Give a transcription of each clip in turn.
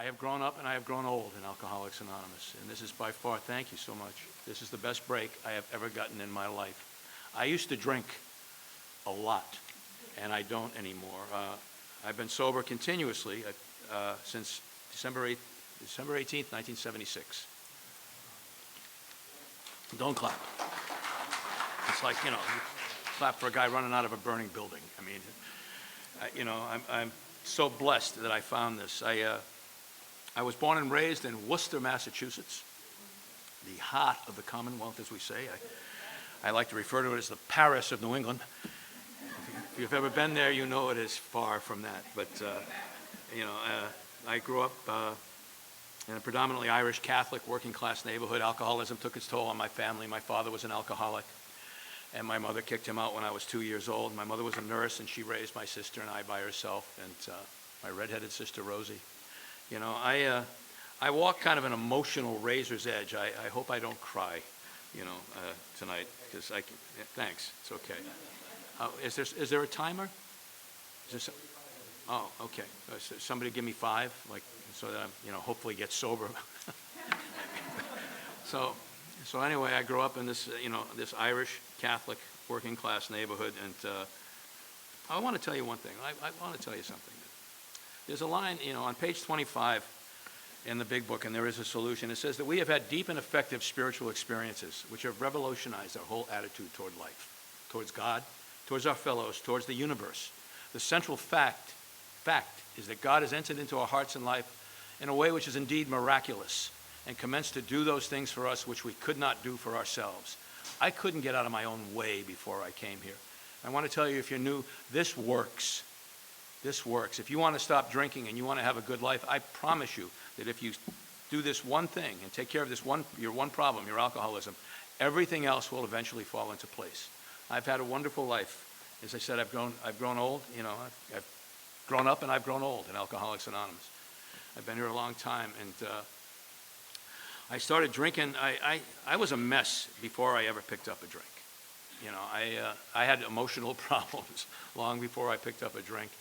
I have grown up and I have grown old in Alcoholics Anonymous, and this is by far, thank you so much, this is the best break I have ever gotten in my life. I used to drink a lot, and I don't anymore. I've been sober continuously since December 18th, 1976. Don't clap. It's like, you clap for a guy running out of a burning building. I mean, I'm so blessed that I found this. I was born and raised in Worcester, Massachusetts, the heart of the Commonwealth, as we say. I like to refer to it as the Paris of New England. If you've ever been there, you know it is far from that. But, I grew up in a predominantly Irish Catholic working class neighborhood. Alcoholism took its toll on my family. My father was an alcoholic, and my mother kicked him out when I was 2 years old. My mother was a nurse, and she raised my sister and I by herself, and my redheaded sister, Rosie. I walk kind of an emotional razor's edge. I hope I don't cry, tonight, because thanks, it's okay. Is there a timer? Oh, okay. Somebody give me 5, so that I'm, hopefully get sober. So anyway, I grew up in this, this Irish Catholic working class neighborhood, and I want to tell you one thing. I want to tell you something. There's a line, on page 25 in the big book, and there is a solution. It says that we have had deep and effective spiritual experiences which have revolutionized our whole attitude toward life, towards God, towards our fellows, towards the universe. The central fact is that God has entered into our hearts and life in a way which is indeed miraculous and commenced to do those things for us which we could not do for ourselves. I couldn't get out of my own way before I came here. I want to tell you, if you're new, this works. This works. If you want to stop drinking and you want to have a good life, I promise you that if you do this one thing and take care of your one problem, your alcoholism, everything else will eventually fall into place. I've had a wonderful life. As I said, I've grown old. I've grown up and I've grown old in Alcoholics Anonymous. I've been here a long time, and I started drinking. I was a mess before I ever picked up a drink. I had emotional problems long before I picked up a drink.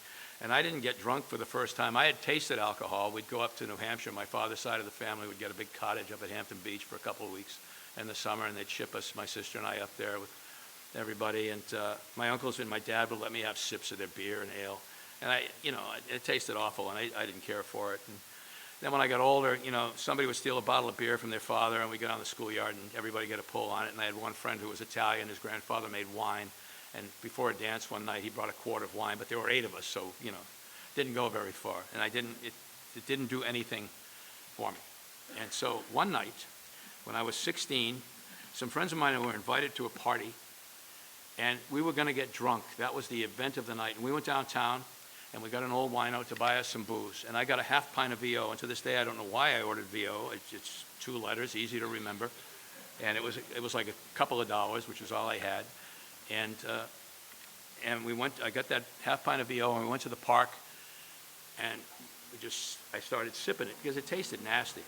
And I didn't get drunk for the first time. I had tasted alcohol. We'd go up to New Hampshire. My father's side of the family would get a big cottage up at Hampton Beach for a couple of weeks in the summer, and they'd ship us, my sister and I, up there with everybody. And my uncles and my dad would let me have sips of their beer and ale. And it tasted awful, and I didn't care for it. And then when I got older, somebody would steal a bottle of beer from their father, and we'd go down the schoolyard, and everybody get a pull on it. And I had one friend who was Italian. His grandfather made wine. And before a dance one night, he brought a quart of wine, but there were 8 of us, so, didn't go very far. And it didn't do anything for me. And so one night, when I was 16, some friends of mine were invited to a party, and we were going to get drunk. That was the event of the night. And we went downtown, and we got an old wino to buy us some booze. And I got a half pint of VO, and to this day, I don't know why I ordered VO. It's 2 letters, easy to remember. And it was like a couple of dollars, which was all I had. And I got that half pint of VO, and we went to the park, and I started sipping it because it tasted nasty.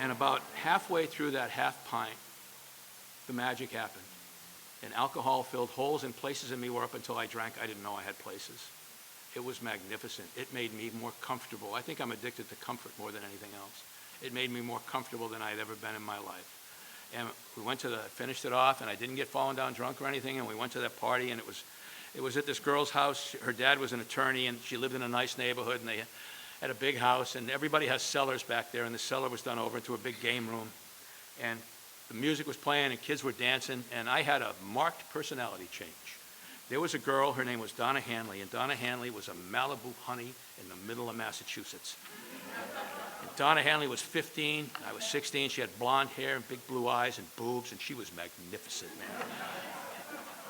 And about halfway through that half pint, the magic happened. And alcohol filled holes in places in me where up until I drank, I didn't know I had places. It was magnificent. It made me more comfortable. I think I'm addicted to comfort more than anything else. It made me more comfortable than I had ever been in my life. And we finished it off, and I didn't get fallen down drunk or anything, and we went to that party, and it was at this girl's house. Her dad was an attorney, and she lived in a nice neighborhood, and they had a big house, and everybody has cellars back there, and the cellar was done over into a big game room. And the music was playing, and kids were dancing, and I had a marked personality change. There was a girl, her name was Donna Hanley, and Donna Hanley was a Malibu honey in the middle of Massachusetts. Donna Hanley was 15, I was 16. She had blonde hair and big blue eyes and boobs, and she was magnificent, man.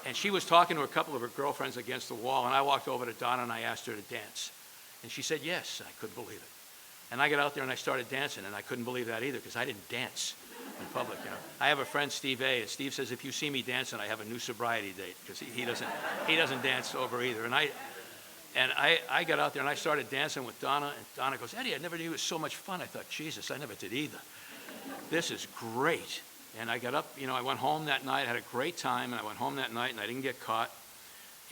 And she was talking to a couple of her girlfriends against the wall, and I walked over to Donna and I asked her to dance. And she said yes, and I couldn't believe it. And I got out there and I started dancing, and I couldn't believe that either because I didn't dance in public. I have a friend, Steve A., and Steve says if you see me dancing, I have a new sobriety date because he doesn't dance sober either. And I got out there and I started dancing with Donna, and Donna goes, Eddie, I never knew it was so much fun. I thought, Jesus, I never did either. This is great. And I got up, I went home that night, had a great time, and I went home that night and I didn't get caught.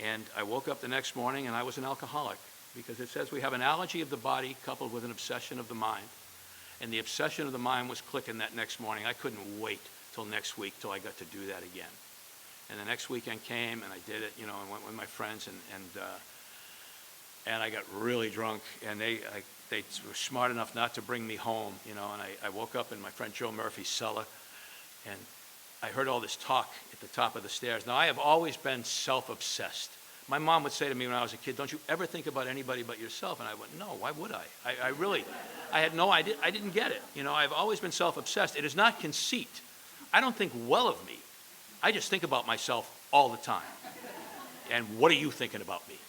And I woke up the next morning and I was an alcoholic. because it says we have an allergy of the body coupled with an obsession of the mind. And the obsession of the mind was clicking that next morning. I couldn't wait till next week till I got to do that again. And the next weekend came, and I did it, and went with my friends, and I got really drunk, and they were smart enough not to bring me home, and I woke up in my friend Joe Murphy's cellar, and I heard all this talk at the top of the stairs. Now, I have always been self-obsessed. My mom would say to me when I was a kid, "Don't you ever think about anybody but yourself?" And I went, "No, why would I? I had no idea. I didn't get it. I've always been self-obsessed. It is not conceit. I don't think well of me. I just think about myself all the time. And what are you thinking about me?"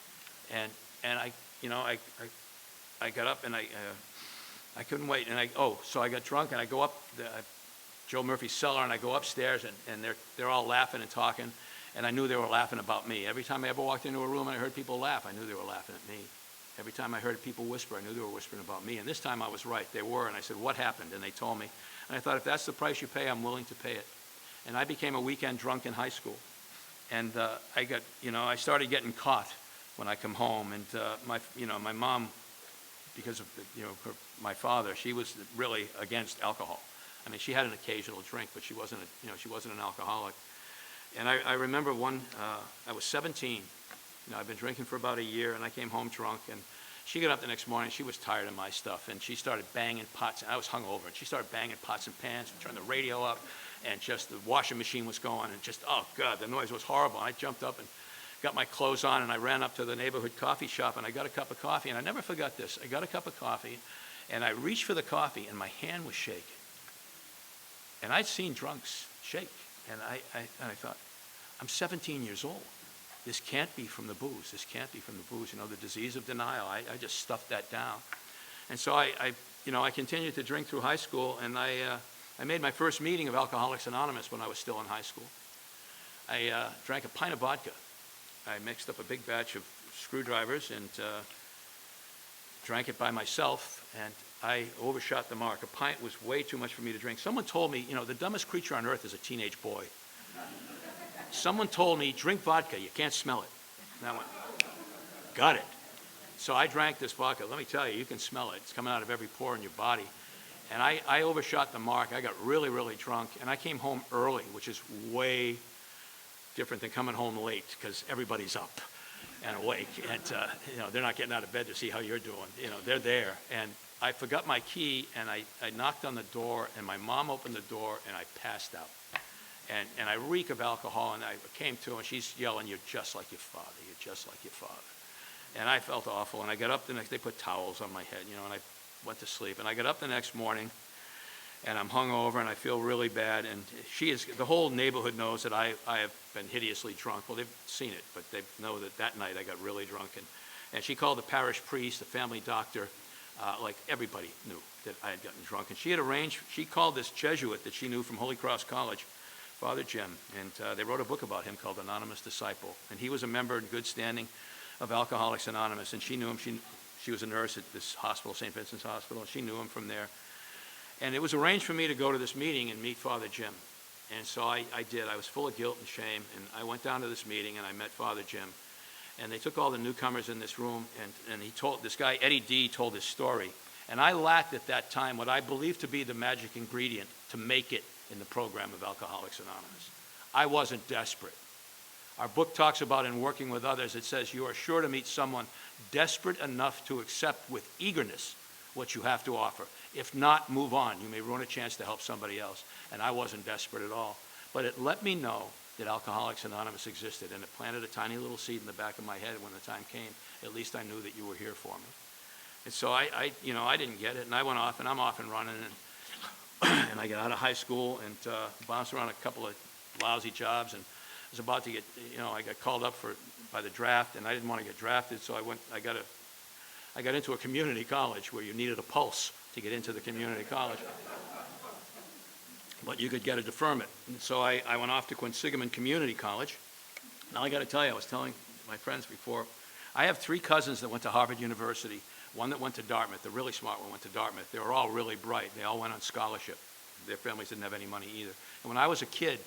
And I got up and I couldn't wait. And so I got drunk and I go up Joe Murphy's cellar, and I go upstairs, and they're all laughing and talking, and I knew they were laughing about me. Every time I ever walked into a room and I heard people laugh, I knew they were laughing at me. Every time I heard people whisper, I knew they were whispering about me. And this time I was right. They were. And I said, "What happened?" And they told me. And I thought, if that's the price you pay, I'm willing to pay it. And I became a weekend drunk in high school. And I started getting caught when I come home. And my mom, because of my father, she was really against alcohol. I mean, she had an occasional drink, but she wasn't an alcoholic. And I remember I was 17. I'd been drinking for about a year, and I came home drunk, and she got up the next morning. She was tired of my stuff, and she started banging pots. I was hungover, and she started banging pots and pans and turned the radio up, and just the washing machine was going, and just, oh, God, the noise was horrible. I jumped up and got my clothes on, and I ran up to the neighborhood coffee shop, and I got a cup of coffee, and I never forgot this. I got a cup of coffee, and I reached for the coffee, and my hand was shaking. And I'd seen drunks shake, and I thought, I'm 17 years old. This can't be from the booze. This can't be from the booze. The disease of denial. I just stuffed that down. And so I continued to drink through high school, and I made my first meeting of Alcoholics Anonymous when I was still in high school. I drank a pint of vodka. I mixed up a big batch of screwdrivers and drank it by myself, and I overshot the mark. A pint was way too much for me to drink. Someone told me, the dumbest creature on earth is a teenage boy. Someone told me, drink vodka, you can't smell it. And I went, got it. So I drank this vodka. Let me tell you, you can smell it. It's coming out of every pore in your body. And I overshot the mark. I got really, really drunk, and I came home early, which is way different than coming home late, because everybody's up and awake, and they're not getting out of bed to see how you're doing. They're there. And I forgot my key, and I knocked on the door, and my mom opened the door, and I passed out. And I reek of alcohol, and I came to, and she's yelling, "You're just like your father. You're just like your father." And I felt awful, and I got up the next, they put towels on my head, and I went to sleep. And I got up the next morning, and I'm hungover, and I feel really bad. And the whole neighborhood knows that I have been hideously drunk. Well, they've seen it, but they know that night I got really drunk. And she called the parish priest, the family doctor, like everybody knew that I had gotten drunk. And she called this Jesuit that she knew from Holy Cross College, Father Jim, and they wrote a book about him called Anonymous Disciple. And he was a member in good standing of Alcoholics Anonymous, and she knew him. She was a nurse at this hospital, St. Vincent's Hospital, and she knew him from there. And it was arranged for me to go to this meeting and meet Father Jim. And so I did. I was full of guilt and shame, and I went down to this meeting, and I met Father Jim. And they took all the newcomers in this room, and this guy, Eddie D., told his story. And I lacked at that time what I believed to be the magic ingredient to make it in the program of Alcoholics Anonymous. I wasn't desperate. Our book talks about, in working with others, it says you are sure to meet someone desperate enough to accept with eagerness what you have to offer. If not, move on. You may ruin a chance to help somebody else. And I wasn't desperate at all. But it let me know that Alcoholics Anonymous existed, and it planted a tiny little seed in the back of my head when the time came. At least I knew that you were here for me. And so I didn't get it, and I went off, and I'm off and running, and I got out of high school and bounced around a couple of lousy jobs, and was about to get, I got called up by the draft, and I didn't want to get drafted, so I got into a community college where you needed a pulse to get into the community college. But you could get a deferment. And so I went off to Quinsigamond Community College. Now I got to tell you, I was telling my friends before, I have 3 cousins that went to Harvard University, one that went to Dartmouth, the really smart one went to Dartmouth. They were all really bright. They all went on scholarship. Their families didn't have any money either. And when I was a kid,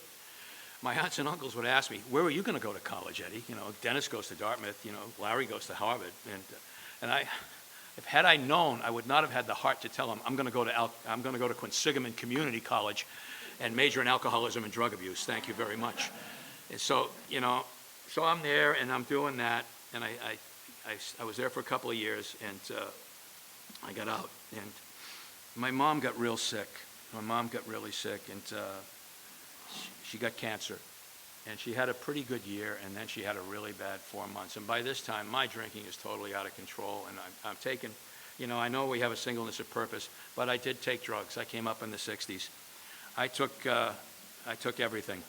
my aunts and uncles would ask me, "Where are you going to go to college, Eddie? Dennis goes to Dartmouth, Larry goes to Harvard." And had I known, I would not have had the heart to tell him, I'm going to go to Quinsigamond Community College and major in alcoholism and drug abuse. Thank you very much. And so, so I'm there and I'm doing that, and I was there for a couple of years, and I got out, and my mom got real sick. My mom got really sick, and she got cancer. And she had a pretty good year, and then she had a really bad 4 months. And by this time, my drinking is totally out of control, and I'm taking, I know we have a singleness of purpose, but I did take drugs. I came up in the 60s. I took everything,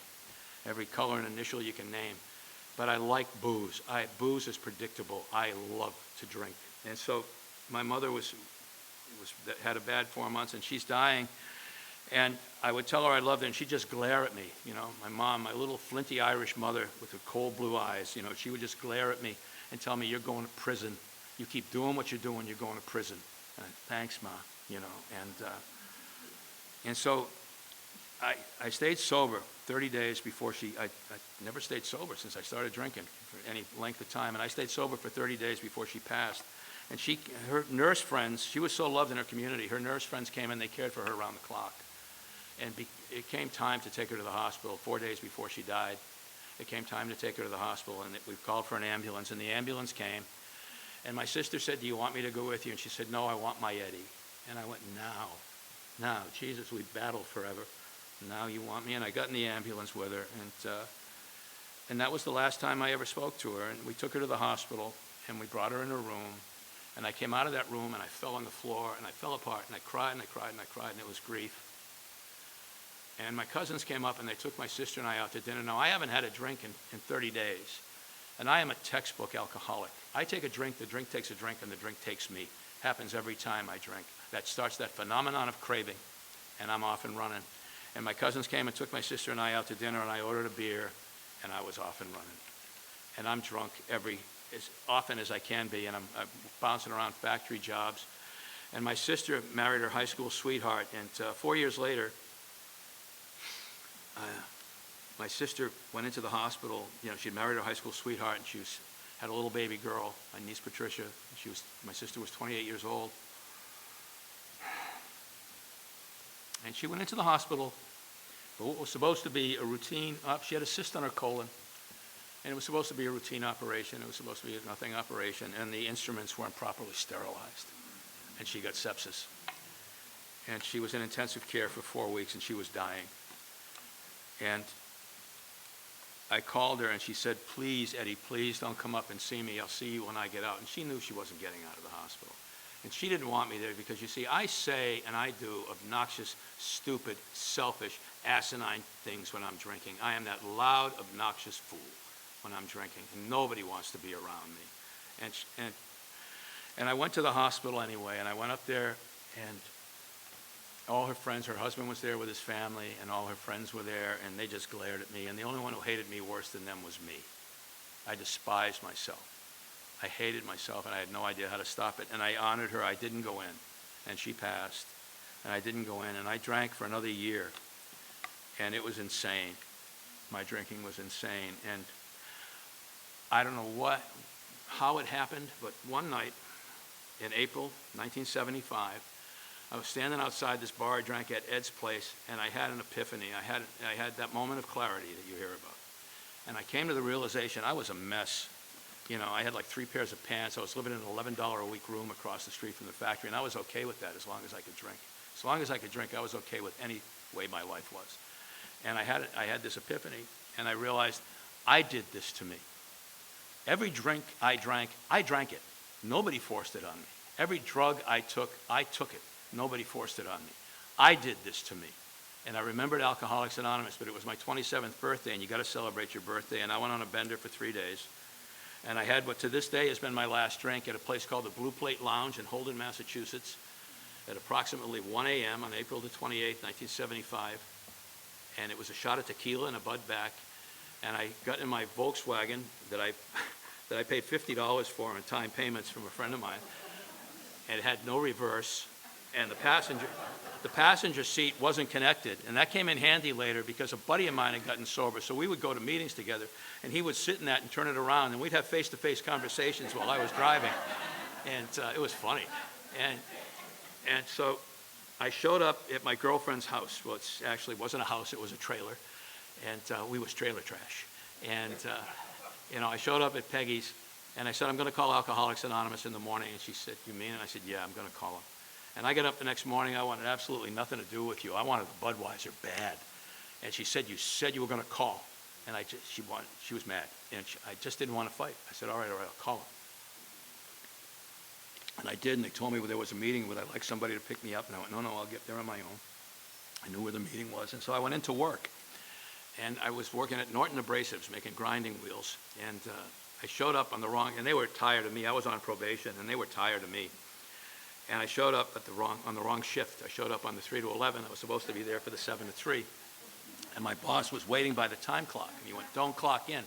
every color and initial you can name. But I like booze. Booze is predictable. I love to drink. And so my mother had a bad 4 months, and she's dying. And I would tell her I loved her, and she'd just glare at me. My mom, my little flinty Irish mother with her cold blue eyes, she would just glare at me and tell me, you're going to prison. You keep doing what you're doing, you're going to prison. And thanks, Ma, and so I stayed sober 30 days before I never stayed sober since I started drinking for any length of time. And I stayed sober for 30 days before she passed. And her nurse friends, she was so loved in her community, her nurse friends came and they cared for her around the clock. And it came time to take her to the hospital 4 days before she died. It came time to take her to the hospital, and we called for an ambulance, and the ambulance came. And my sister said, do you want me to go with you? And she said, no, I want my Eddie. And I went, now, Jesus, we battled forever. Now you want me? And I got in the ambulance with her, and that was the last time I ever spoke to her. And we took her to the hospital, and we brought her in her room. And I came out of that room, and I fell on the floor, and I fell apart, and I cried, and I cried, and I cried, and it was grief. And my cousins came up, and they took my sister and I out to dinner. Now, I haven't had a drink in 30 days, and I am a textbook alcoholic. I take a drink, the drink takes a drink, and the drink takes me. Happens every time I drink. That starts that phenomenon of craving, and I'm off and running. And my cousins came and took my sister and I out to dinner, and I ordered a beer, and I was off and running. And I'm drunk as often as I can be, and I'm bouncing around factory jobs. And my sister married her high school sweetheart, and 4 years later, my sister went into the hospital. She'd married her high school sweetheart, and she had a little baby girl, my niece Patricia. My sister was 28 years old. And she went into the hospital for what was supposed to be a routine, she had a cyst on her colon, and it was supposed to be a routine operation. It was supposed to be a nothing operation, and the instruments weren't properly sterilized, and she got sepsis. And she was in intensive care for 4 weeks, and she was dying. And I called her, and she said, please, Eddie, please don't come up and see me. I'll see you when I get out. And she knew she wasn't getting out of the hospital. And she didn't want me there because, you see, I say and I do obnoxious, stupid, selfish, asinine things when I'm drinking. I am that loud, obnoxious fool when I'm drinking, and nobody wants to be around me. And I went to the hospital anyway, and I went up there, and all her friends, her husband was there with his family, and all her friends were there, and they just glared at me. And the only one who hated me worse than them was me. I despised myself. I hated myself, and I had no idea how to stop it. And I honored her. I didn't go in, and she passed, and I didn't go in. And I drank for another year, and it was insane. My drinking was insane. And I don't know how it happened, but one night in April 1975, I was standing outside this bar I drank at, Ed's Place, and I had an epiphany. I had that moment of clarity that you hear about. And I came to the realization I was a mess. I had like 3 pairs of pants. I was living in an $11 a week room across the street from the factory, and I was okay with that as long as I could drink. As long as I could drink, I was okay with any way my life was. And I had this epiphany, and I realized I did this to me. Every drink I drank it. Nobody forced it on me. Every drug I took it. Nobody forced it on me. I did this to me. And I remembered Alcoholics Anonymous, but it was my 27th birthday, and you got to celebrate your birthday. And I went on a bender for 3 days. And I had what to this day has been my last drink at a place called the Blue Plate Lounge in Holden, Massachusetts, at approximately 1 a.m. on April the 28th, 1975. And it was a shot of tequila and a Bud back. And I got in my Volkswagen that I paid $50 for in time payments from a friend of mine. And it had no reverse. And the passenger seat wasn't connected, and that came in handy later because a buddy of mine had gotten sober, so we would go to meetings together, and he would sit in that and turn it around, and we'd have face-to-face conversations while I was driving. And it was funny. And, and so I showed up at my girlfriend's house. Well, it actually wasn't a house, it was a trailer. And we was trailer trash. And, I showed up at Peggy's, and I said, I'm going to call Alcoholics Anonymous in the morning. And she said, you mean it? I said, yeah, I'm going to call them. And I got up the next morning. I wanted absolutely nothing to do with you. I wanted the Budweiser bad. And she said, you said you were going to call. And she was mad. And I just didn't want to fight. I said, all right, I'll call them. And I did, and they told me there was a meeting. Would I like somebody to pick me up? And I went, no, I'll get there on my own. I knew where the meeting was. And so I went into work. And I was working at Norton Abrasives, making grinding wheels. And I showed up on the wrong, and they were tired of me. I was on probation, and they were tired of me. And I showed up on the wrong shift. I showed up on the 3 to 11. I was supposed to be there for the 7 to 3. And my boss was waiting by the time clock. And he went, don't clock in.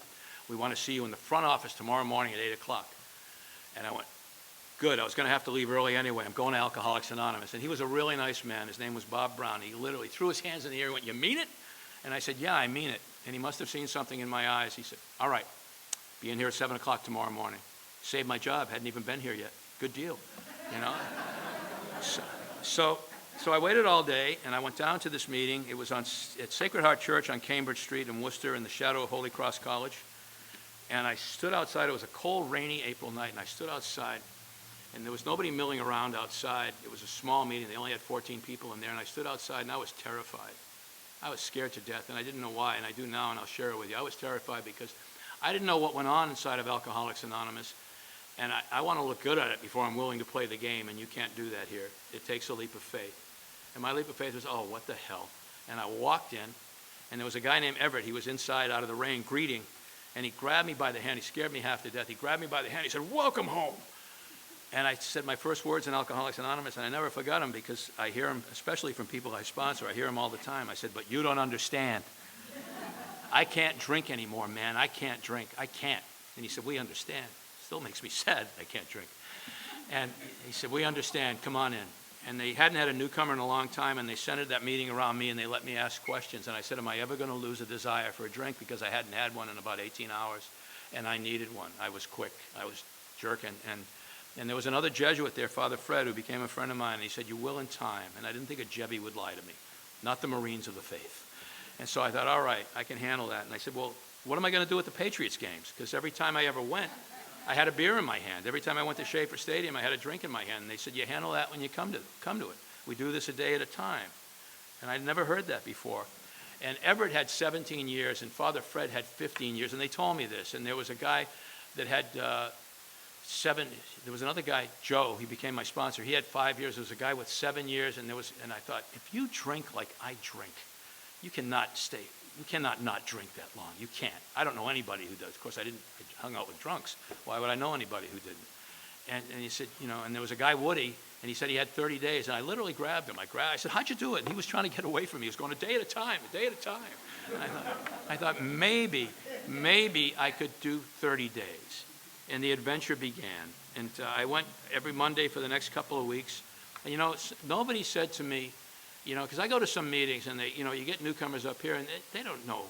We want to see you in the front office tomorrow morning at 8 o'clock. And I went, good. I was going to have to leave early anyway. I'm going to Alcoholics Anonymous. And he was a really nice man. His name was Bob Brown. He literally threw his hands in the air and went, you mean it? And I said, yeah, I mean it. And he must have seen something in my eyes. He said, all right, be in here at 7 o'clock tomorrow morning. Saved my job. Hadn't even been here yet. Good deal, So I waited all day, and I went down to this meeting. It was at Sacred Heart Church on Cambridge Street in Worcester in the shadow of Holy Cross College. And I stood outside. It was a cold, rainy April night, and I stood outside. And there was nobody milling around outside. It was a small meeting. They only had 14 people in there. And I stood outside, and I was terrified. I was scared to death, and I didn't know why, and I do now, and I'll share it with you. I was terrified because I didn't know what went on inside of Alcoholics Anonymous, and I want to look good at it before I'm willing to play the game, and you can't do that here. It takes a leap of faith. And my leap of faith was, oh, what the hell? And I walked in, and there was a guy named Everett. He was inside out of the rain greeting, and he grabbed me by the hand. He scared me half to death. He grabbed me by the hand. He said, welcome home. And I said my first words in Alcoholics Anonymous, and I never forgot them because I hear them, especially from people I sponsor, I hear them all the time. I said, but you don't understand. I can't drink anymore, man. I can't drink. I can't. And he said, we understand. Still makes me sad I can't drink. And he said, we understand. Come on in. And they hadn't had a newcomer in a long time, and they centered that meeting around me, and they let me ask questions. And I said, am I ever going to lose a desire for a drink? Because I hadn't had one in about 18 hours, and I needed one. I was quick. I was jerking. And there was another Jesuit there, Father Fred, who became a friend of mine, and he said, you will in time. And I didn't think a Jebby would lie to me, not the Marines of the faith. And so I thought, all right, I can handle that. And I said, well, what am I going to do at the Patriots games? Because every time I ever went, I had a beer in my hand. Every time I went to Schaefer Stadium, I had a drink in my hand. And they said, you handle that when you come to it. We do this a day at a time. And I'd never heard that before. And Everett had 17 years, and Father Fred had 15 years. And they told me this. And there was a guy that had... there was another guy, Joe, he became my sponsor. He had 5 years. There was a guy with 7 years, and I thought, if you drink like I drink, you cannot not drink that long. You can't. I don't know anybody who does. Of course, I hung out with drunks. Why would I know anybody who didn't? And he said, and there was a guy, Woody, and he said he had 30 days, and I literally grabbed him. I said, how'd you do it? And he was trying to get away from me. He was going a day at a time. And I thought maybe I could do 30 days. And the adventure began. And I went every Monday for the next couple of weeks. And, nobody said to me, because I go to some meetings and they, you get newcomers up here and they don't know,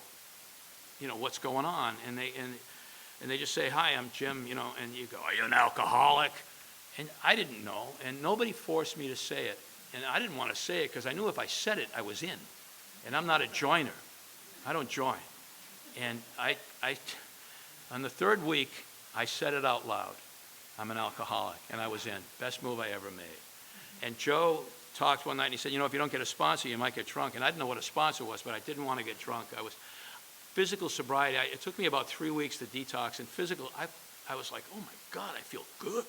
what's going on. And they just say, hi, I'm Jim, and you go, are you an alcoholic? And I didn't know. And nobody forced me to say it. And I didn't want to say it because I knew if I said it, I was in. And I'm not a joiner. I don't join. And on the third week, I said it out loud. I'm an alcoholic, and I was in. Best move I ever made. And Joe talked one night, and he said, if you don't get a sponsor, you might get drunk. And I didn't know what a sponsor was, but I didn't want to get drunk. Physical sobriety, it took me about 3 weeks to detox. And physical, I was like, oh my God, I feel good.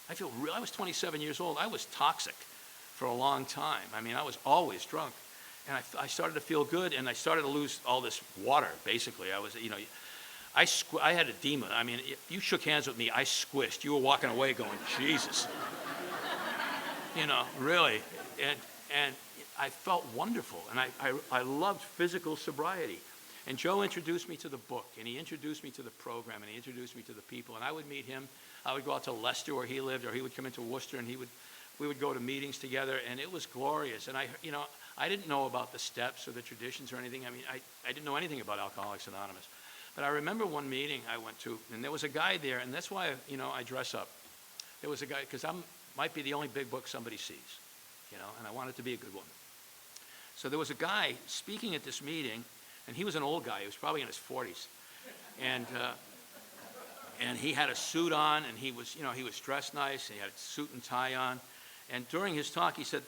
I was 27 years old. I was toxic for a long time. I was always drunk. And I started to feel good, and I started to lose all this water, basically. I had edema. If you shook hands with me, I squished. You were walking away going, Jesus. Really. And I felt wonderful. And I loved physical sobriety. And Joe introduced me to the book, and he introduced me to the program, and he introduced me to the people. And I would meet him. I would go out to Leicester where he lived, or he would come into Worcester, and we would go to meetings together, and it was glorious. And I didn't know about the steps or the traditions or anything. I didn't know anything about Alcoholics Anonymous. But I remember one meeting I went to, and there was a guy there, and that's why, I dress up. there was a guy, because might be the only big book somebody sees, and I want it to be a good one. So there was a guy speaking at this meeting, and he was an old guy. He was probably in his 40s. And he had a suit on, and he was dressed nice, and he had a suit and tie on. And during his talk, he said,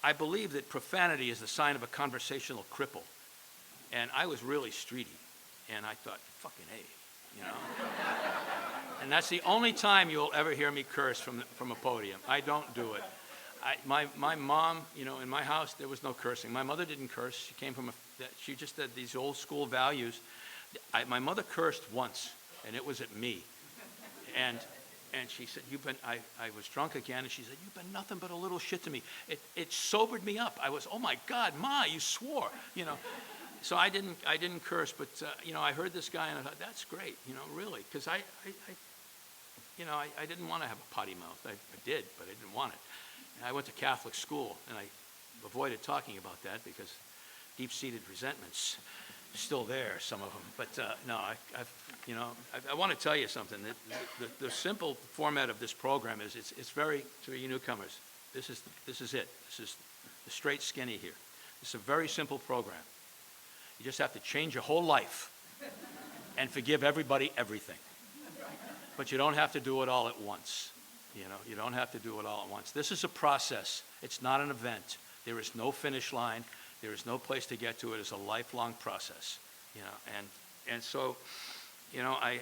I believe that profanity is the sign of a conversational cripple. And I was really streety. And I thought, fucking A, And that's the only time you'll ever hear me curse from a podium. I don't do it. My mom, in my house, there was no cursing. My mother didn't curse. She came from she just had these old school values. My mother cursed once, and it was at me. And she said, I was drunk again, and she said, you've been nothing but a little shit to me. It sobered me up. I was, oh my God, Ma, you swore, So I didn't curse, but, I heard this guy, and I thought, that's great, really, because I didn't want to have a potty mouth. I did, but I didn't want it. And I went to Catholic school, and I avoided talking about that because deep-seated resentments still there, some of them. But no, I want to tell you something. The simple format of this program is it's very, to you newcomers, this is it. This is the straight skinny here. It's a very simple program. You just have to change your whole life and forgive everybody everything. But you don't have to do it all at once. You don't have to do it all at once. This is a process. It's not an event. There is no finish line. There is no place to get to it. It's a lifelong process, And so, I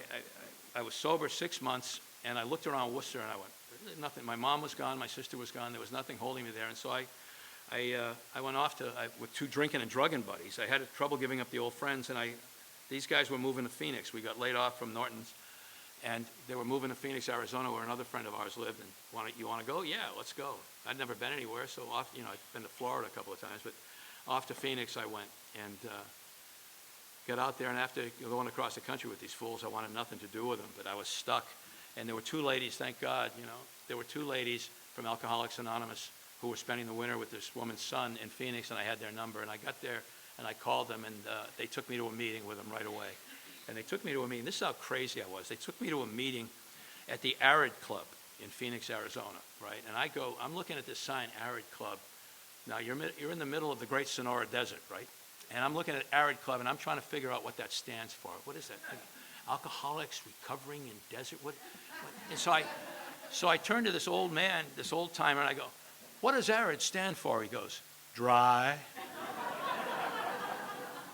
was sober 6 months, and I looked around Worcester, and I went, there's nothing. My mom was gone. My sister was gone. There was nothing holding me there. And so I went off with 2 drinking and drugging buddies. I had trouble giving up the old friends, and these guys were moving to Phoenix. We got laid off from Norton's, and they were moving to Phoenix, Arizona, where another friend of ours lived. And you want to go? Yeah, let's go. I'd never been anywhere, so off. I'd been to Florida a couple of times, but off to Phoenix I went, and got out there. And after going across the country with these fools, I wanted nothing to do with them, but I was stuck. And there were 2 ladies, thank God, there were 2 ladies from Alcoholics Anonymous who were spending the winter with this woman's son in Phoenix, and I had their number. And I got there, and I called them, and they took me to a meeting with them right away. And they took me to a meeting. This is how crazy I was. They took me to a meeting at the Arid Club in Phoenix, Arizona, right? And I'm looking at this sign, Arid Club. Now, you're in the middle of the Great Sonora Desert, right? And I'm looking at Arid Club, and I'm trying to figure out what that stands for. What is that? Alcoholics Recovering in Desert? What? And so I turned to this old man, this old timer, and I go, what does Arid stand for? He goes, dry.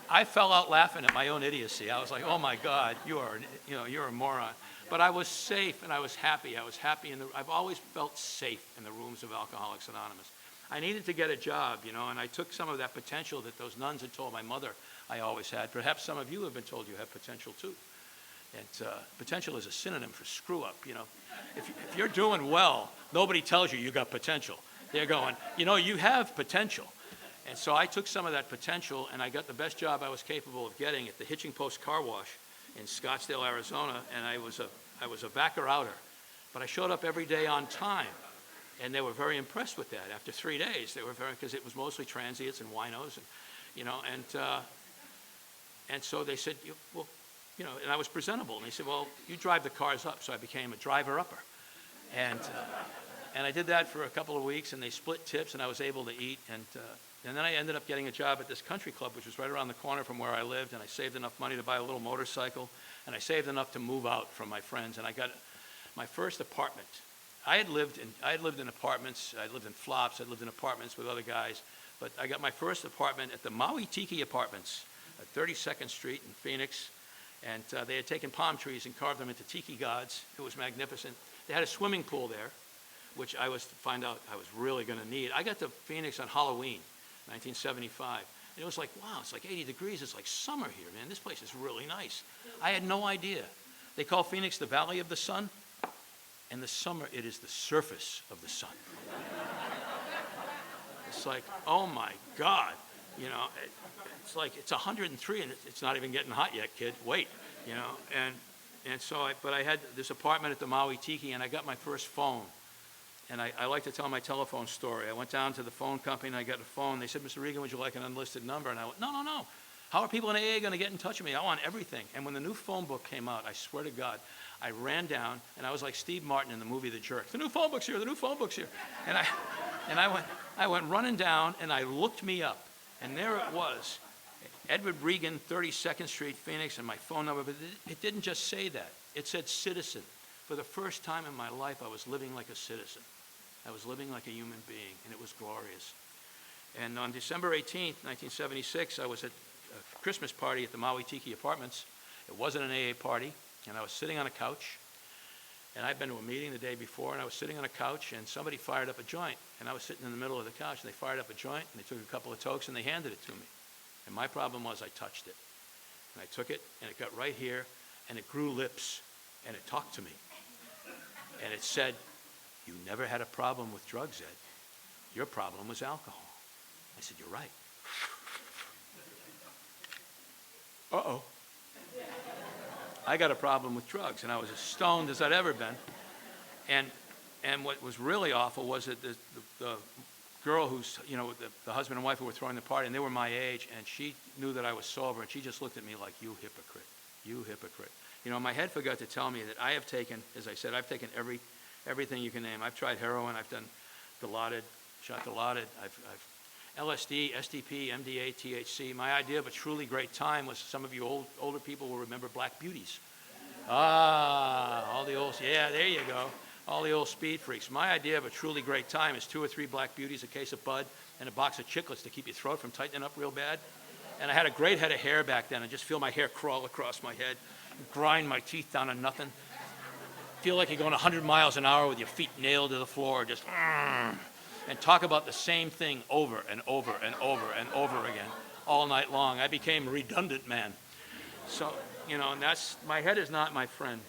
I fell out laughing at my own idiocy. I was like, oh my God, you're a moron. But I was safe, and I was happy. I've always felt safe in the rooms of Alcoholics Anonymous. I needed to get a job, and I took some of that potential that those nuns had told my mother I always had. Perhaps some of you have been told you have potential too. And potential is a synonym for screw up, If you're doing well, nobody tells you you got potential. They're going, you have potential. And so I took some of that potential, and I got the best job I was capable of getting at the Hitching Post Car Wash in Scottsdale, Arizona, and I was a backer-outer. But I showed up every day on time, and they were very impressed with that. After 3 days, they were because it was mostly transients and winos, and so they said, and I was presentable, and they said, well, you drive the cars up, so I became a driver-upper. And I did that for a couple of weeks, and they split tips, and I was able to eat, and then I ended up getting a job at this country club, which was right around the corner from where I lived, and I saved enough money to buy a little motorcycle, and I saved enough to move out from my friends, and I got my first apartment. I had lived in apartments, I lived in flops, I lived in apartments with other guys, but I got my first apartment at the Maui Tiki Apartments at 32nd Street in Phoenix, and they had taken palm trees and carved them into tiki gods. It was magnificent. They had a swimming pool there, which I was to find out I was really going to need. I got to Phoenix on Halloween, 1975. And it was like, wow, it's like 80 degrees. It's like summer here, man. This place is really nice. I had no idea. They call Phoenix the Valley of the Sun. In the summer, it is the surface of the sun. It's like, oh my God. It's like, it's 103 and it's not even getting hot yet, kid. Wait, And so, but I had this apartment at the Maui Tiki, and I got my first phone. And I like to tell my telephone story. I went down to the phone company, and I got a phone. They said, Mr. Regan, would you like an unlisted number? And I went, no. How are people in AA going to get in touch with me? I want everything. And when the new phone book came out, I swear to God, I ran down, and I was like Steve Martin in the movie The Jerk. The new phone book's here, the new phone book's here. And I went running down, and I looked me up, and there it was. Edward Regan, 32nd Street, Phoenix, and my phone number, but it didn't just say that. It said citizen. For the first time in my life, I was living like a citizen. I was living like a human being, and it was glorious. And on December 18th, 1976, I was at a Christmas party at the Maui Tiki Apartments. It wasn't an AA party, and I was sitting on a couch, and I'd been to a meeting the day before, and I was sitting on a couch, and somebody fired up a joint, and I was sitting in the middle of the couch, and they fired up a joint, and they took a couple of tokes, and they handed it to me. And my problem was I touched it. And I took it, and it got right here, and it grew lips, and it talked to me. And it said, "You never had a problem with drugs, Ed. Your problem was alcohol." I said, "You're right." Uh-oh. I got a problem with drugs, and I was as stoned as I'd ever been. And what was really awful was that the girl who's, the husband and wife who were throwing the party, and they were my age, and she knew that I was sober, and she just looked at me like, "You hypocrite, you hypocrite." My head forgot to tell me that I have taken, as I said, I've taken everything you can name. I've tried heroin, I've done Dilaudid, shot Dilaudid, I've LSD, STP, MDA, THC. My idea of a truly great time was, some of you older people will remember Black Beauties. All the old, yeah, there you go. All the old speed freaks. My idea of a truly great time is 2 or 3 Black Beauties, a case of Bud, and a box of Chiclets to keep your throat from tightening up real bad. And I had a great head of hair back then. I just feel my hair crawl across my head, grind my teeth down to nothing. Feel like you're going 100 miles an hour with your feet nailed to the floor, just and talk about the same thing over and over and over and over again all night long. I became a redundant man. So, and that's, my head is not my friend.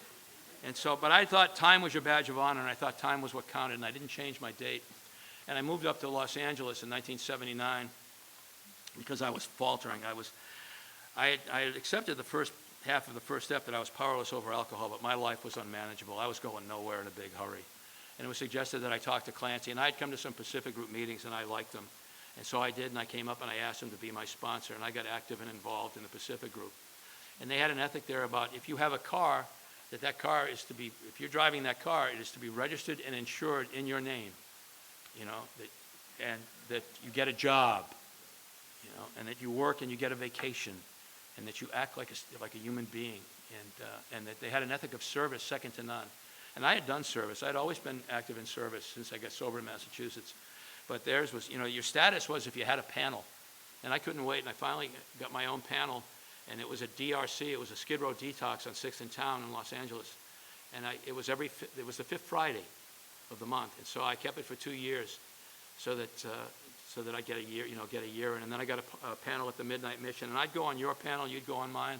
And so, but I thought time was your badge of honor, and I thought time was what counted, and I didn't change my date. And I moved up to Los Angeles in 1979 because I was faltering. I had accepted the first half of the first step, that I was powerless over alcohol, but my life was unmanageable. I was going nowhere in a big hurry. And it was suggested that I talk to Clancy, and I'd come to some Pacific Group meetings, and I liked them. And so I did, and I came up and I asked him to be my sponsor, and I got active and involved in the Pacific Group. And they had an ethic there about, if you have a car, that car is to be, if you're driving that car, it is to be registered and insured in your name, and that you get a job, and that you work and you get a vacation, and that you act like a human being, and that they had an ethic of service second to none. And I had done service. I'd always been active in service since I got sober in Massachusetts. But theirs was, your status was if you had a panel. And I couldn't wait, and I finally got my own panel, and it was a DRC. It was a Skid Row Detox on 6th and Town in Los Angeles. And it was the 5th Friday of the month. And so I kept it for 2 years so that I'd get a year, and then I got a panel at the Midnight Mission, and I'd go on your panel, you'd go on mine.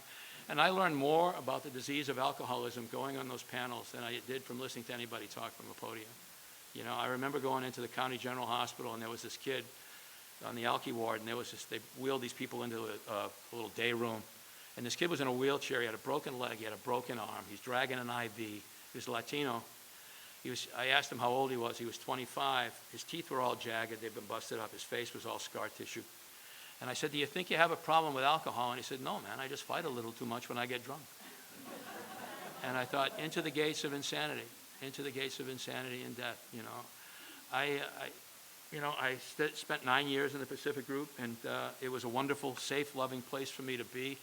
And I learned more about the disease of alcoholism going on those panels than I did from listening to anybody talk from a podium. I remember going into the County General Hospital, and there was this kid on the alky ward, and they wheeled these people into a little day room. And this kid was in a wheelchair. He had a broken leg. He had a broken arm. He's dragging an IV. He was Latino. I asked him how old he was. He was 25. His teeth were all jagged. They'd been busted up. His face was all scar tissue. And I said, "Do you think you have a problem with alcohol?" And he said, "No, man, I just fight a little too much when I get drunk." And I thought, into the gates of insanity and death, I spent 9 years in the Pacific Group, and it was a wonderful, safe, loving place for me to be.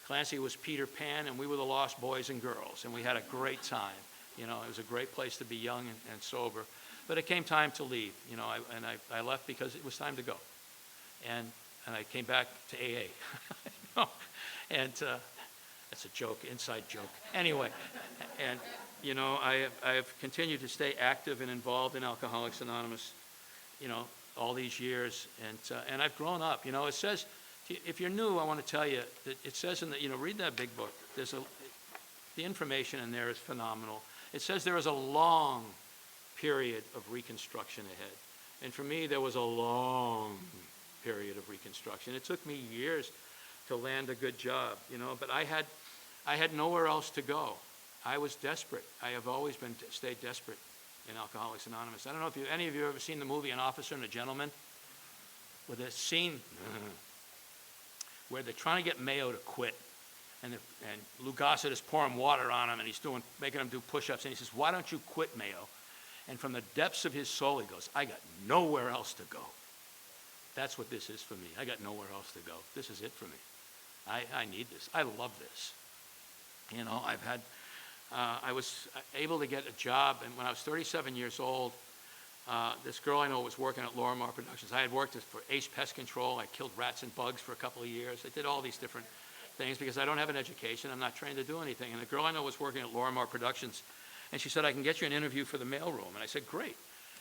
Clancy was Peter Pan, and we were the lost boys and girls, and we had a great time. It was a great place to be young and sober. But it came time to leave, I left because it was time to go. And I came back to AA. And that's a joke, inside joke. Anyway, and I have continued to stay active and involved in Alcoholics Anonymous, all these years, and I've grown up. It says, if you're new, I want to tell you that it says in the, read that big book. The information in there is phenomenal. It says there is a long period of reconstruction ahead. And for me, there was a long period of reconstruction. It took me years to land a good job, but I had nowhere else to go. I was desperate. I have always stayed desperate in Alcoholics Anonymous. I don't know if any of you have ever seen the movie An Officer and a Gentleman, with a scene where they're trying to get Mayo to quit. And Lou Gossett is pouring water on him, and he's making him do push-ups. And he says, "Why don't you quit, Mayo?" And from the depths of his soul, he goes, "I got nowhere else to go." That's what this is for me. I got nowhere else to go. This is it for me. I need this. I love this. You know, I was able to get a job, and when I was 37 years old, this girl I know was working at Lorimar Productions. I had worked for Ace Pest Control. I killed rats and bugs for a couple of years. I did all these different things because I don't have an education. I'm not trained to do anything. And the girl I know was working at Lorimar Productions, and she said, "I can get you an interview for the mailroom." And I said, "Great."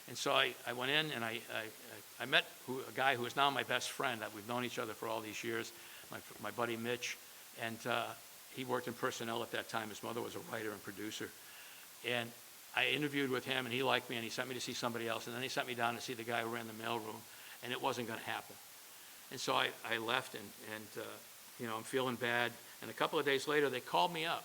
And so I went in, and I met a guy who is now my best friend. We've known each other for all these years, my buddy Mitch, and he worked in personnel at that time. His mother was a writer and producer. And I interviewed with him, and he liked me, and he sent me to see somebody else, and then he sent me down to see the guy who ran the mailroom, and it wasn't going to happen. And so I left, and you know, I'm feeling bad. And a couple of days later, they called me up,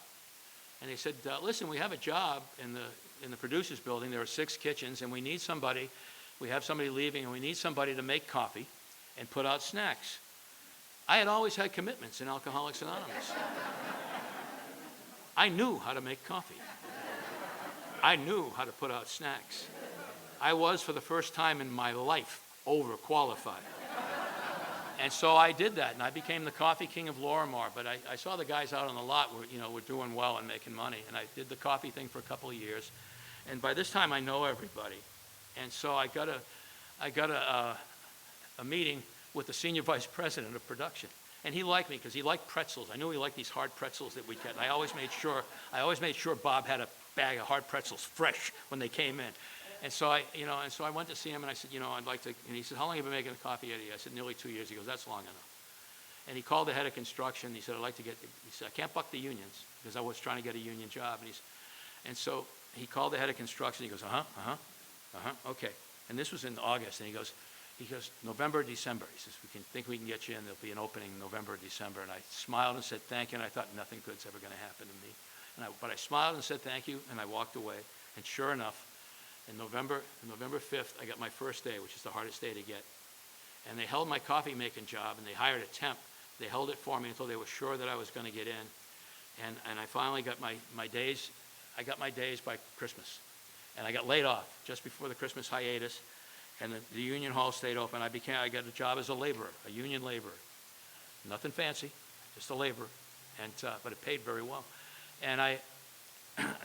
and they said, "Listen, we have a job in the producer's building. There are 6 kitchens, and we need somebody. We have somebody leaving, and we need somebody to make coffee and put out snacks." I had always had commitments in Alcoholics Anonymous. I knew how to make coffee. I knew how to put out snacks. I was, for the first time in my life, overqualified. And so I did that, and I became the coffee king of Lorimar. But I saw the guys out on the lot were doing well and making money, and I did the coffee thing for a couple of years. And by this time, I know everybody. And so I got a meeting with the senior vice president of production. And he liked me because he liked pretzels. I knew he liked these hard pretzels that we'd get. And I always made sure Bob had a bag of hard pretzels fresh when they came in. And so I went to see him, and I said, "I'd like to," and he said, "How long have you been making coffee, Eddie?" I said, "Nearly 2 years." He goes, "That's long enough." And he called the head of construction. He said, he said, "I can't buck the unions," because I was trying to get a union job. And so he called the head of construction. He goes, "Okay." And this was in August, and he goes, "November, December." He says, we can get you in. There'll be an opening in November, December. And I smiled and said, "Thank you." And I thought nothing good's ever going to happen to me. But I smiled and said, "Thank you." And I walked away. And sure enough, in November 5th, I got my first day, which is the hardest day to get. And they held my coffee making job, and they hired a temp. They held it for me until they were sure that I was going to get in. And I finally got my days. I got my days by Christmas. And I got laid off just before the Christmas hiatus. And the union hall stayed open. I got a job as a laborer, a union laborer. Nothing fancy, just a laborer. But it paid very well. And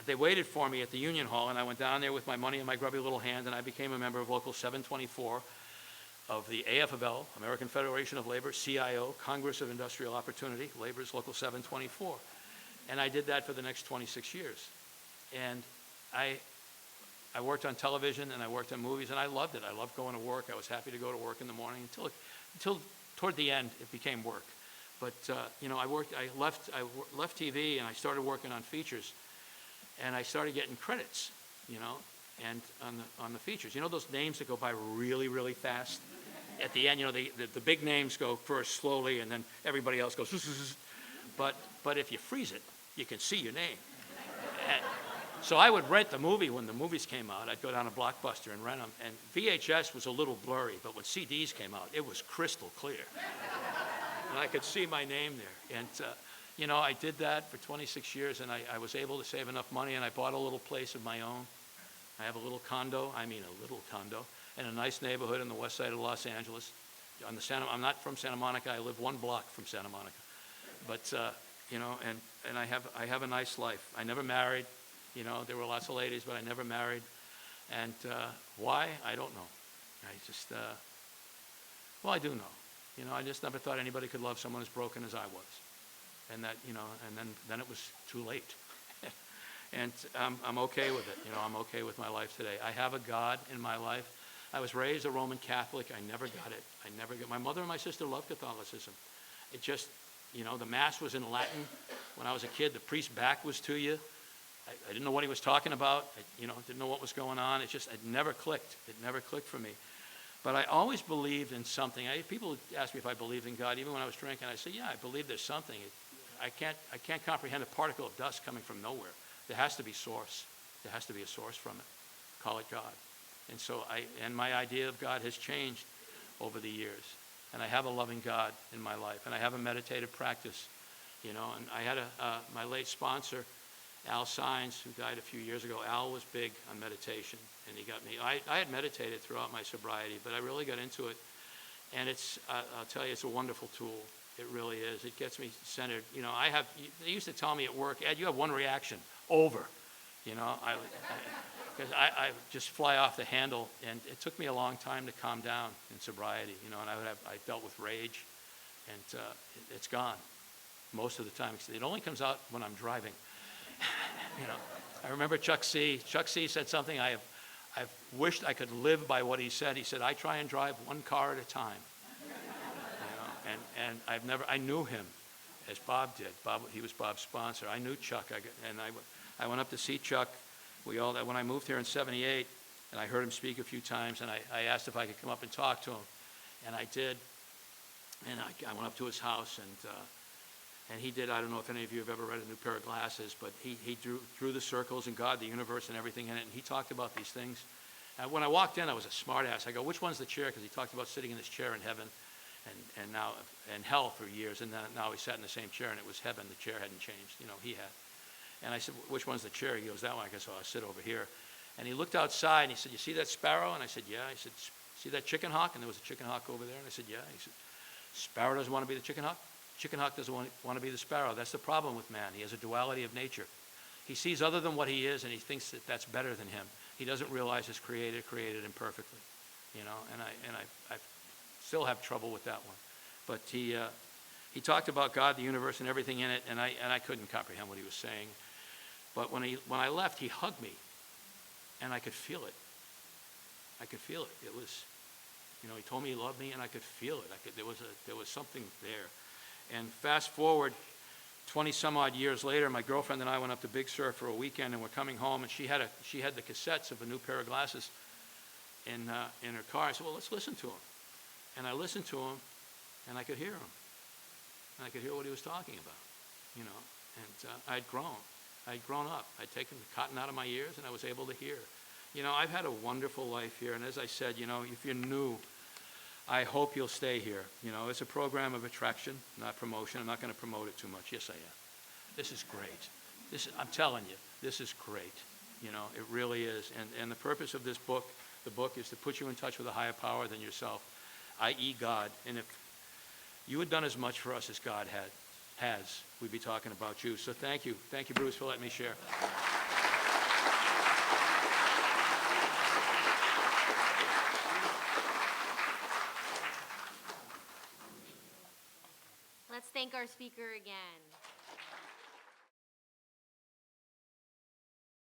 they waited for me at the union hall, and I went down there with my money in my grubby little hand, and I became a member of Local 724 of the AFL, American Federation of Labor, CIO, Congress of Industrial Opportunity, Labor's Local 724. And I did that for the next 26 years. And I worked on television, and I worked on movies, and I loved it. I loved going to work. I was happy to go to work in the morning until toward the end it became work. But I left TV, and I started working on features, and I started getting credits, and on the features. Those names that go by really, really fast? At the end, the big names go first slowly, and then everybody else goes, but if you freeze it, you can see your name. So I would rent the movie when the movies came out. I'd go down to Blockbuster and rent them. And VHS was a little blurry, but when CDs came out, it was crystal clear. And I could see my name there. And, I did that for 26 years, and I was able to save enough money, and I bought a little place of my own. I have a little condo, in a nice neighborhood in the west side of Los Angeles. I'm not from Santa Monica. I live 1 block from Santa Monica. But, and I have a nice life. I never married. There were lots of ladies, but I never married. And why? I don't know. I do know. I just never thought anybody could love someone as broken as I was. And that, and then it was too late. And I'm okay with it. I'm okay with my life today. I have a God in my life. I was raised a Roman Catholic. I never got it. My mother and my sister loved Catholicism. It just, the Mass was in Latin. When I was a kid, the priest's back was to you. I didn't know what he was talking about. I didn't know what was going on. It never clicked. It never clicked for me. But I always believed in something. People ask me if I believed in God, even when I was drinking. I say, yeah, I believe there's something. I can't comprehend a particle of dust coming from nowhere. There has to be source. There has to be a source from it. Call it God. And so my idea of God has changed over the years. and I have a loving God in my life, and I have a meditative practice, and I had my late sponsor, Al Sines, who died a few years ago. Al was big on meditation, and he got me. I had meditated throughout my sobriety, but I really got into it, and I'll tell you, it's a wonderful tool. It really is. It gets me centered. They used to tell me at work, Ed, you have one reaction, over. Because I just fly off the handle, and it took me a long time to calm down in sobriety, and I dealt with rage, and it's gone most of the time. It only comes out when I'm driving. I remember Chuck C. Chuck C. said something I've wished I could live by what he said. He said, I try and drive one car at a time. And I knew him as Bob did. He was Bob's sponsor. I knew Chuck, I went up to see Chuck. When I moved here in '78, and I heard him speak a few times, and I asked if I could come up and talk to him, and I did. And I went up to his house, and he did. I don't know if any of you have ever read A New Pair of Glasses, but he drew the circles and God, the universe, and everything in it, and he talked about these things. And when I walked in, I was a smart ass. I go, which one's the chair? Because he talked about sitting in this chair in heaven, and now in hell for years, and then now he sat in the same chair, and it was heaven. The chair hadn't changed, he had. And I said, which one's the chair? He goes, that one. I guess I'll sit over here. And he looked outside, and he said, you see that sparrow? And I said, yeah. He said, see that chicken hawk? And there was a chicken hawk over there. And I said, yeah. He said, sparrow doesn't want to be the chicken hawk? Chicken hawk doesn't want to be the sparrow. That's the problem with man. He has a duality of nature. He sees other than what he is, and he thinks that that's better than him. He doesn't realize his creator created him perfectly, and I still have trouble with that one. But he talked about God, the universe, and everything in it, and I couldn't comprehend what he was saying. But when I left, he hugged me, and I could feel it. I could feel it. It was, he told me he loved me, and I could feel it. There was something there. And fast forward 20 some odd years later, my girlfriend and I went up to Big Sur for a weekend, and we're coming home, and she had the cassettes of A New Pair of Glasses in her car. I said, well, let's listen to them. And I listened to him, and I could hear him. And I could hear what he was talking about, and I'd grown up. I'd taken the cotton out of my ears, and I was able to hear. I've had a wonderful life here, and as I said, if you're new, I hope you'll stay here. It's a program of attraction, not promotion. I'm not going to promote it too much. Yes, I am. This is great. I'm telling you, this is great. It really is. And the purpose of this book, the book, is to put you in touch with a higher power than yourself, i.e. God. And if you had done as much for us as God has, we'd be talking about you. So thank you. Thank you, Bruce, for letting me share. Let's thank our speaker again.